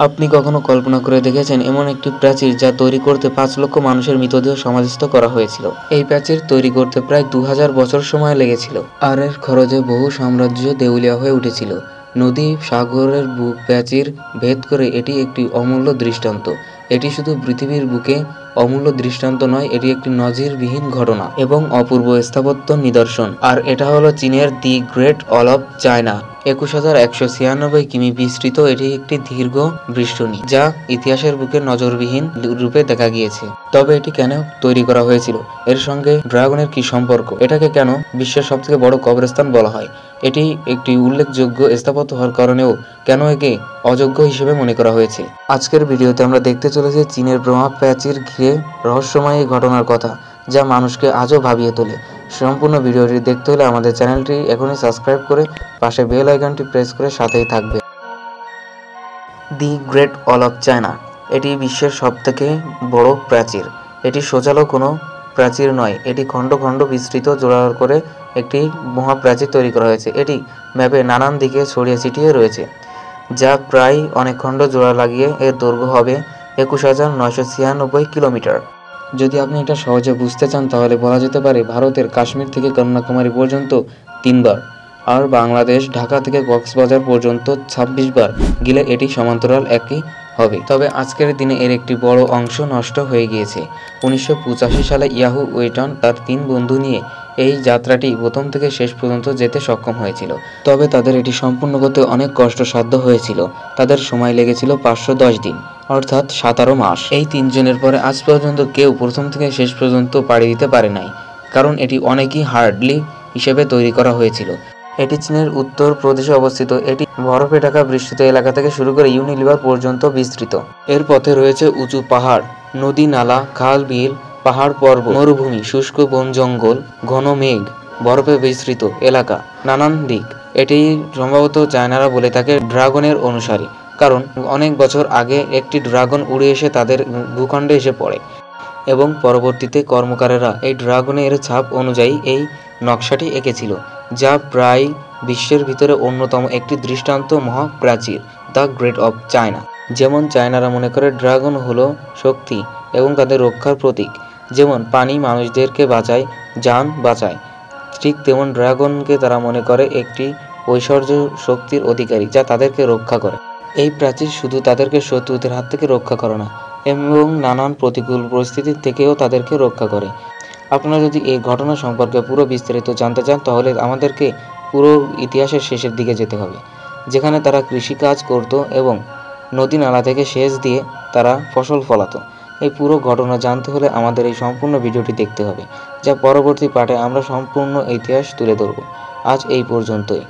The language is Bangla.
আপনি কখনো কল্পনা করে দেখেছেন এমন একটি প্রাচীর যা তৈরি করতে ৫ লক্ষ মানুষের মৃতদেহ সমাধিস্থ করা হয়েছিল? এই প্রাচীর তৈরি করতে প্রায় ২০০০ বছর সময় লেগেছিল, আর এর খরচে বহু সাম্রাজ্য দেউলিয়া হয়ে উঠেছিল। নদী, সাগরের বুক প্রাচীর ভেদ করে এটি একটি অমূল্য দৃষ্টান্ত। এটি শুধু পৃথিবীর বুকে অমূল্য দৃষ্টান্ত নয়, এটি একটি নজিরবিহীন ঘটনা এবং অপূর্ব স্থাপত্য নিদর্শন। আর এটা হলো চীনের দি গ্রেট ওয়াল অফ চায়না। ২১,১৯৬ কিমি বিস্তৃত এটি একটি দীর্ঘ বেষ্টনী, যা ইতিহাসের বুকে নজিরবিহীন রূপে দেখা গিয়েছে। তবে এটি কেন তৈরি করা হয়েছিল? এর সঙ্গে ড্রাগনের কি সম্পর্ক? এটাকে কেন বিশ্বের সবথেকে বড় কবরস্থান বলা হয়? এটি একটি উল্লেখযোগ্য স্থাপত্য হওয়ার কারণেও কেন একে অযোগ্য হিসেবে মনে করা হয়েছে? আজকের ভিডিওতে আমরা দেখতে চলেছি চীনের ব্রহ্মা প্রাচীর ঘিরে রহস্যময় এই ঘটনার কথা, যা মানুষকে আজও ভাবিয়ে তোলে। সম্পূর্ণ ভিডিওটি দেখতে হলে আমাদের চ্যানেলটি এখনই সাবস্ক্রাইব করে পাশে বেল আইকনটি প্রেস করে সাথেই থাকবে। দি গ্রেট ওয়াল অফ চায়না এটি বিশ্বের সবথেকে বড় প্রাচীর। এটি সোজালো কোনো প্রাচীর নয়, এটি খণ্ড খণ্ড বিস্তৃত জোড়া করে একটি মহাপ্রাচীর তৈরি করা হয়েছে। এটি ম্যাপে নানান দিকে ছড়িয়ে ছিটিয়ে রয়েছে, যা প্রায় অনেক খণ্ড জোড়া লাগিয়ে এর দৈর্ঘ্য হবে ২১,৯৯৬ কিলোমিটার। যদি আপনি এটা সহজে বুঝতে চান তাহলে বলা যেতে পারে ভারতের কাশ্মীর থেকে কন্যাকুমারী পর্যন্ত ৩ বার, আর বাংলাদেশ ঢাকা থেকে কক্সবাজার পর্যন্ত ২৬ বার গেলে এটি সমান্তরাল একই হবে। তবে আজকের দিনে এর একটি বড় অংশ নষ্ট হয়ে গিয়েছে। ১৯৮৫ সালে ইয়াহু ওয়েটন তার ৩ বন্ধু নিয়ে এই যাত্রাটি প্রথম থেকে শেষ পর্যন্ত যেতে সক্ষম হয়েছিল। তবে তাদের এটি সম্পূর্ণ করতে অনেক কষ্টসাধ্য হয়েছিল। তাদের সময় লেগেছিল ৫১০ দিন, অর্থাৎ ১৭ মাস। এই ৩ জনের পরে আজ পর্যন্ত কেউ প্রথম থেকে শেষ পর্যন্ত পাড়ি দিতে পারে নাই, কারণ এটি অনেকই হার্ডলি হিসেবে তৈরি করা হয়েছিল। এটি চীনের উত্তর প্রদেশে অবস্থিত। এটি বরফে ঢাকা বিস্তৃত এলাকা থেকে শুরু করে ইউনিলিভার পর্যন্ত বিস্তৃত। এর পথে রয়েছে উঁচু পাহাড়, নদী, নালা, খাল, বিল, পাহাড়, পর্বত, মরুভূমি, শুষ্ক বন জঙ্গল, ঘন মেঘ, বরফে বিস্তৃত এলাকা, নানান দিক। এটি সম্ভবত চায়নারা বলে থাকে ড্রাগনের অনুসারী, কারণ অনেক বছর আগে একটি ড্রাগন উড়ে এসে তাদের ভূখণ্ডে এসে পড়ে এবং পরবর্তীতে কর্মকারেরা এই ড্রাগনের ছাপ অনুযায়ী এই নকশাটি এঁকেছিল, যা প্রায় বিশ্বের ভিতরে অন্যতম একটি দৃষ্টান্ত মহাপ্রাচীর, দ্য গ্রেট অফ চায়না। যেমন চায়নারা মনে করে ড্রাগন হলো শক্তি এবং তাদের রক্ষার প্রতীক। যেমন পানি মানুষদেরকে বাঁচায়, জান বাঁচায়, ঠিক তেমন ড্রাগনকে তারা মনে করে একটি ঐশ্বর্য শক্তির অধিকারী, যা তাদেরকে রক্ষা করে। এই প্রাচীর শুধু তাদেরকে শত্রুদের হাত থেকে রক্ষা করে না, এবং নানান প্রতিকূল পরিস্থিতি থেকেও তাদেরকে রক্ষা করে। আপনারা যদি এই ঘটনা সম্পর্কে পুরো বিস্তারিত জানতে চান তাহলে আমাদেরকে পুরো ইতিহাসের শেষের দিকে যেতে হবে, যেখানে তারা কৃষিকাজ করত এবং নদী নালা থেকে সেচ দিয়ে তারা ফসল ফলাতো। এই পুরো ঘটনা জানতে হলে আমাদের এই সম্পূর্ণ ভিডিওটি দেখতে হবে, যা পরবর্তী পার্টে আমরা সম্পূর্ণ ইতিহাস তুলে ধরব। আজ এই পর্যন্তই।